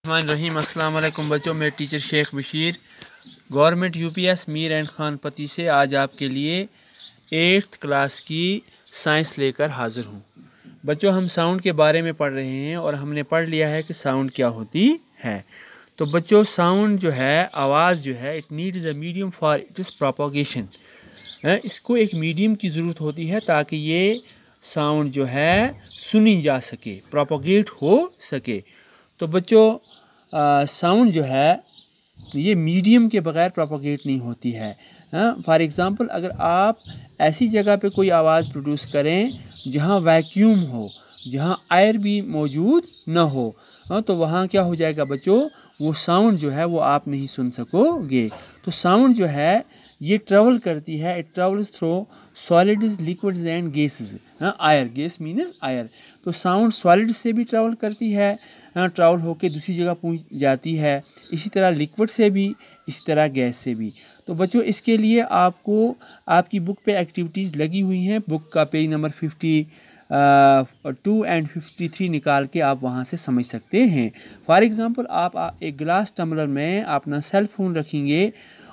रहीम अस्सलाम वालेकुम बच्चों, मैं teacher Sheikh Bashir government UPS Mir and Khan पति से आज आपके लिए 8th क्लास की साइंस लेकर हाज़िर हूँ। बच्चों, हम साउंड के बारे में पढ़ रहे हैं और हमने पढ़ लिया है कि साउंड क्या होती है। तो बच्चों, साउंड जो है, आवाज़ जो है, it needs a medium for its propagation. इसको एक मीडियम की ज़रूरत होती है ताकि ये साउंड जो है सुनी जा सके, प्रोपोगेट हो सके। तो बच्चों, साउंड जो है ये मीडियम के बगैर प्रोपोगेट नहीं होती है। फॉर एग्ज़ाम्पल, अगर आप ऐसी जगह पे कोई आवाज़ प्रोड्यूस करें जहाँ वैक्यूम हो, जहाँ एयर भी मौजूद न हो, तो वहाँ क्या हो जाएगा बच्चों, वो साउंड जो है वो आप नहीं सुन सकोगे। तो साउंड जो है ये ट्रेवल करती है, it travels through solids, liquids and gases. Air, gas means air. तो साउंड सॉलिड से भी ट्रेवल करती है, ट्रेवल होकर दूसरी जगह पहुंच जाती है। इसी तरह लिक्विड से भी, इसी तरह गैस से भी। तो बच्चों, इसके लिए आपको आपकी बुक पे एक्टिविटीज़ लगी हुई हैं। बुक का पेज नंबर 52 एंड 53 निकाल के आप वहाँ से समझ सकते हैं। फॉर एग्ज़ाम्पल, आप एक गिलास टम्बलर में अपना सेल फ़ोन रखेंगे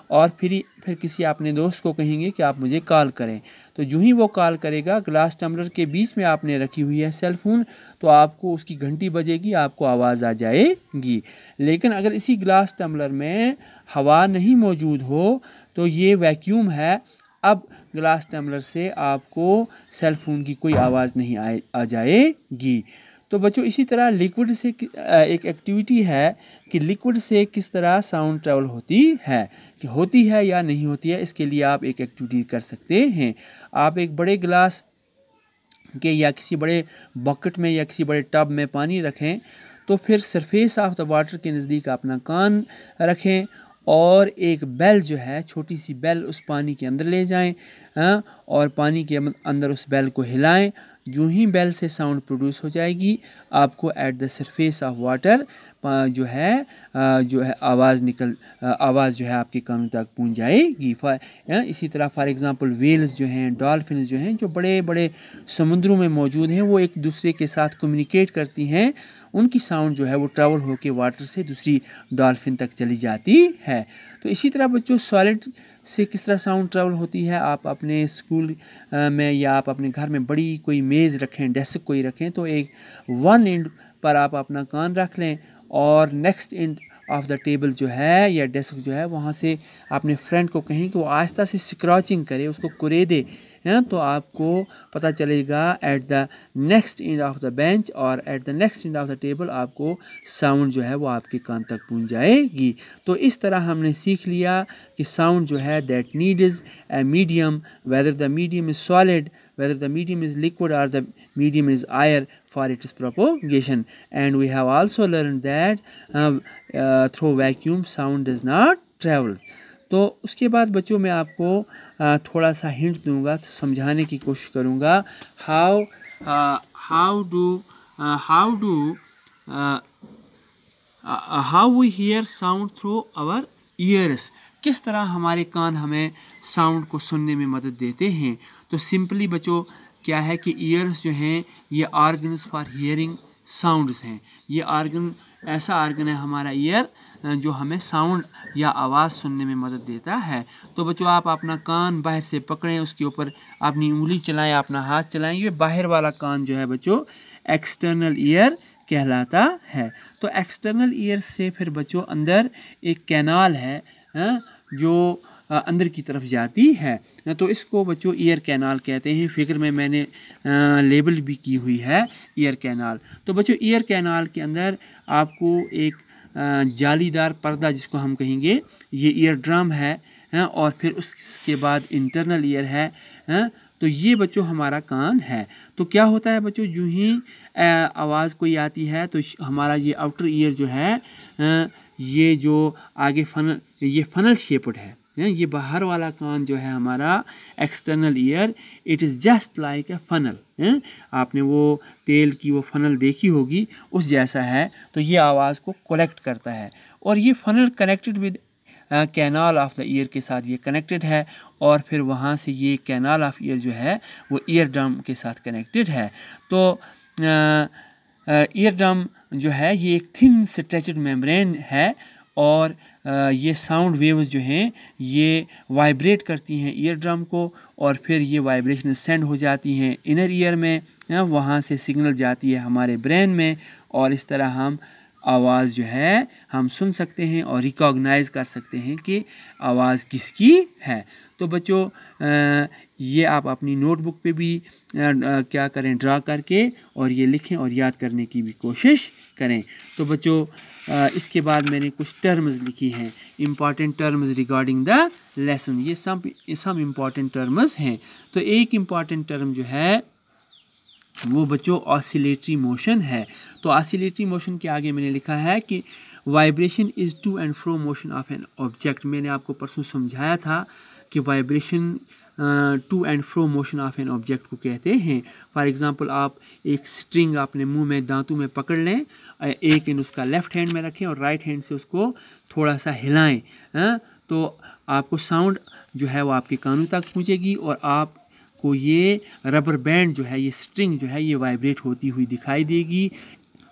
और फिर किसी अपने दोस्त को कहेंगे कि आप मुझे कॉल करें। तो जो ही वो कॉल करेगा, ग्लास टम्बलर के बीच में आपने रखी हुई है सेल फ़ोन, तो आपको उसकी घंटी बजेगी, आपको आवाज़ आ जाएगी। लेकिन अगर इसी ग्लास टम्बलर में हवा नहीं मौजूद हो, तो ये वैक्यूम है, अब ग्लास टम्बलर से आपको सेल फ़ोन की कोई आवाज़ नहीं आ जाएगी। तो बच्चों, इसी तरह लिक्विड से एक एक्टिविटी है कि लिक्विड से किस तरह साउंड ट्रेवल होती है, कि होती है या नहीं होती है। इसके लिए आप एक एक्टिविटी कर सकते हैं। आप एक बड़े गिलास के या किसी बड़े बकेट में या किसी बड़े टब में पानी रखें, तो फिर सरफेस ऑफ द वाटर के नज़दीक अपना कान रखें और एक बेल जो है, छोटी सी बेल, उस पानी के अंदर ले जाएं, और पानी के अंदर उस बेल को हिलाएं। जो ही बेल से साउंड प्रोड्यूस हो जाएगी, आपको at the surface of water जो है आवाज़ जो है आपके कानों तक पहुंच जाएगी। इसी तरह फॉर एग्ज़ाम्पल, वेल्स जो हैं, डॉल्फिन जो हैं, जो बड़े बड़े समुद्रों में मौजूद हैं, वो एक दूसरे के साथ कम्युनिकेट करती हैं। उनकी साउंड जो है वो ट्रैवल होकर वाटर से दूसरी डॉल्फिन तक चली जाती है। तो इसी तरह बच्चों, सॉलिड से किस तरह साउंड ट्रैवल होती है। आप अपने स्कूल में या आप अपने घर में बड़ी कोई मेज़ रखें, डेस्क कोई रखें, तो एक वन एंड पर आप अपना कान रख लें और next end of the table जो है या डेस्क जो है, वहाँ से अपने फ्रेंड को कहें कि वो आहिस्ता से स्क्रॉचिंग करे, उसको कुरेदे, तो आपको पता चलेगा at the next end of the bench और at the next end of the table आपको साउंड जो है वो आपके कान तक पहुंच जाएगी। तो इस तरह हमने सीख लिया कि साउंड जो है that needs a medium, whether the medium is solid, whether the medium is liquid or the medium is air for its propagation. And we have also learned that through vacuum sound does not travel. तो उसके बाद बच्चों, मैं आपको थोड़ा सा hint दूंगा, तो समझाने की कोशिश करूंगा। How we hear sound through our ears. किस तरह हमारे कान हमें साउंड को सुनने में मदद देते हैं। तो सिंपली बच्चों, क्या है कि ईयर्स जो हैं ये ऑर्गन्स फॉर हियरिंग साउंड्स हैं। ये ऑर्गन ऐसा ऑर्गन है हमारा ईयर, जो हमें साउंड या आवाज़ सुनने में मदद देता है। तो बच्चों, आप अपना कान बाहर से पकड़ें, उसके ऊपर अपनी उंगली चलाएं, अपना हाथ चलाएं। ये बाहर वाला कान जो है बच्चों एक्सटर्नल ईयर कहलाता है। तो एक्सटर्नल ईयर से फिर बच्चों अंदर एक कैनाल है जो अंदर की तरफ जाती है, तो इसको बच्चों ईयर कैनाल कहते हैं। फिगर में मैंने लेबल भी की हुई है ईयर कैनाल। तो बच्चों, ईयर कैनाल के अंदर आपको एक जालीदार पर्दा, जिसको हम कहेंगे, ये ईयर ड्रम है, और फिर उसके बाद इंटरनल ईयर है। तो ये बच्चों हमारा कान है। तो क्या होता है बच्चों, जो ही आवाज़ कोई आती है तो हमारा ये आउटर ईयर जो है, ये जो आगे ये फनल शेप्ड है। ये बाहर वाला कान जो है हमारा external ear, it is just like a funnel. आपने वो तेल की वो फनल देखी होगी, उस जैसा है। तो ये आवाज़ को कलेक्ट करता है, और ये funnel connected with canal of the year के साथ ये कनेक्टेड है, और फिर वहाँ से ये कैनाल ऑफ ईयर जो है वो ईयर ड्रम के साथ कनेक्टेड है। तो ईयर ड्रम जो है ये एक थिन स्ट्रेचड मेम्ब्रेन है और ये साउंड वेव्स जो हैं ये वाइब्रेट करती हैं ईयर ड्रम को और फिर ये वाइब्रेशन सेंड हो जाती हैं इनर ईयर में, वहाँ से सिग्नल जाती है हमारे ब्रेन में और इस तरह हम आवाज़ जो है हम सुन सकते हैं और रिकॉग्नाइज़ कर सकते हैं कि आवाज़ किसकी है। तो बच्चों ये आप अपनी नोटबुक पे भी क्या करें, ड्रा करके और ये लिखें और याद करने की भी कोशिश करें। तो बच्चों इसके बाद मैंने कुछ टर्म्स लिखी हैं, important terms regarding the lesson. ये सब इम्पॉर्टेंट टर्म्स हैं। तो एक इम्पॉर्टेंट टर्म जो है वो बच्चों ऑसिलेटरी मोशन है। तो ऑसिलेटरी मोशन के आगे मैंने लिखा है कि vibration is to and fro motion of an object. मैंने आपको परसों समझाया था कि vibration to and fro motion of an object को कहते हैं। फॉर एग्जांपल आप एक स्ट्रिंग अपने मुंह में दांतों में पकड़ लें, एक इन उसका लेफ़्ट हैंड में रखें और राइट हैंड से उसको थोड़ा सा हिलाएं, तो आपको साउंड जो है वो आपके कानों तक पहुँचेगी और आप को ये रबर बैंड जो है, ये स्ट्रिंग जो है ये वाइब्रेट होती हुई दिखाई देगी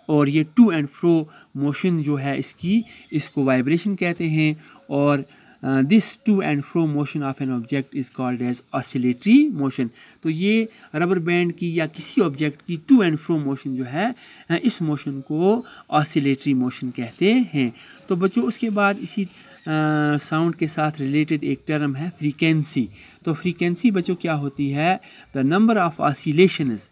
और ये टू एंड फ्रो मोशन जो है इसको वाइब्रेशन कहते हैं। और this to and fro motion of an object is called as oscillatory motion. तो ये रबर बैंड की या किसी ऑब्जेक्ट की टू एंड फ्रो मोशन जो है इस मोशन को ऑसिलेटरी मोशन कहते हैं। तो बच्चों उसके बाद इसी साउंड के साथ रिलेटेड एक टर्म है फ्रीक्वेंसी। तो फ्रीक्वेंसी बच्चों क्या होती है, द नंबर ऑफ ऑसिलेशंस,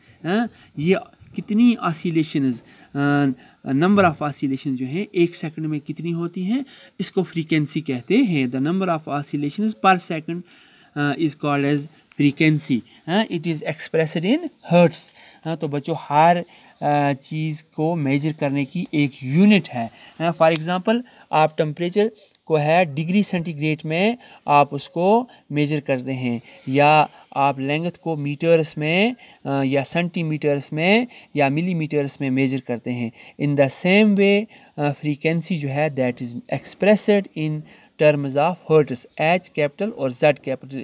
ये कितनी ऑसिलेशंस, नंबर ऑफ ऑसिलेशन जो हैं एक सेकंड में कितनी होती हैं, इसको फ्रीक्वेंसी कहते हैं। The number of oscillations per second is called as frequency. It is expressed in hertz. तो बच्चों हर चीज़ को मेजर करने की एक यूनिट है। फॉर एग्ज़ाम्पल आप टेम्परेचर को है डिग्री सेंटीग्रेड में आप उसको मेजर करते हैं, या आप लेंथ को मीटर्स में या सेंटीमीटर्स में या मिलीमीटर्स में मेजर करते हैं। In the same way frequency जो है that is expressed in terms of hertz, H capital और जेड कैपिटल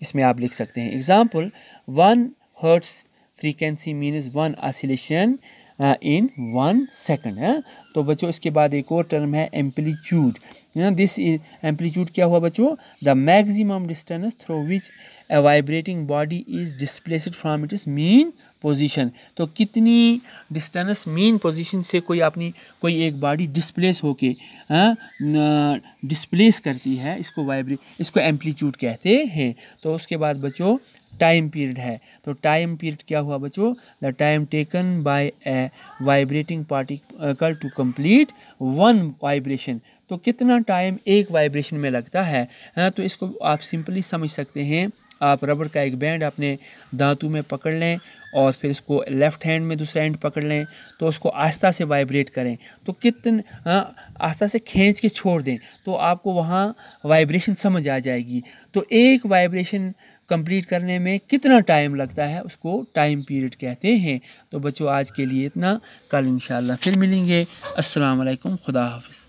इसमें आप लिख सकते हैं। Example 1 hertz frequency means 1 oscillation in 1 second. तो बच्चों इसके बाद एक और टर्म है एम्पलीट्यूड। दिस इज एम्पलीट्यूड क्या हुआ बच्चों, the maximum distance through which A vibrating body is displaced from its mean position. तो कितनी डिस्टेंस मीन पोजीशन से कोई एक बॉडी डिस्प्लेस होके डिस्प्लेस करती है, इसको एम्पलीट्यूड कहते हैं। तो उसके बाद बच्चों टाइम पीरियड है। तो टाइम पीरियड क्या हुआ बच्चों, the time taken by a vibrating particle to complete 1 vibration. तो कितना टाइम एक वाइब्रेशन में लगता है। तो इसको आप सिंपली समझ सकते हैं, आप रबर का एक बैंड अपने दांतों में पकड़ लें और फिर इसको लेफ़्ट हैंड में दूसरा एंड पकड़ लें, तो उसको आस्ता से वाइब्रेट करें, तो आस्ता से खींच के छोड़ दें तो आपको वहाँ वाइब्रेशन समझ आ जाएगी। तो एक वाइब्रेशन कंप्लीट करने में कितना टाइम लगता है उसको टाइम पीरियड कहते हैं। तो बच्चों आज के लिए इतना, कल इंशाल्लाह फिर मिलेंगे। अस्सलाम वालेकुम, खुदा हाफिज़।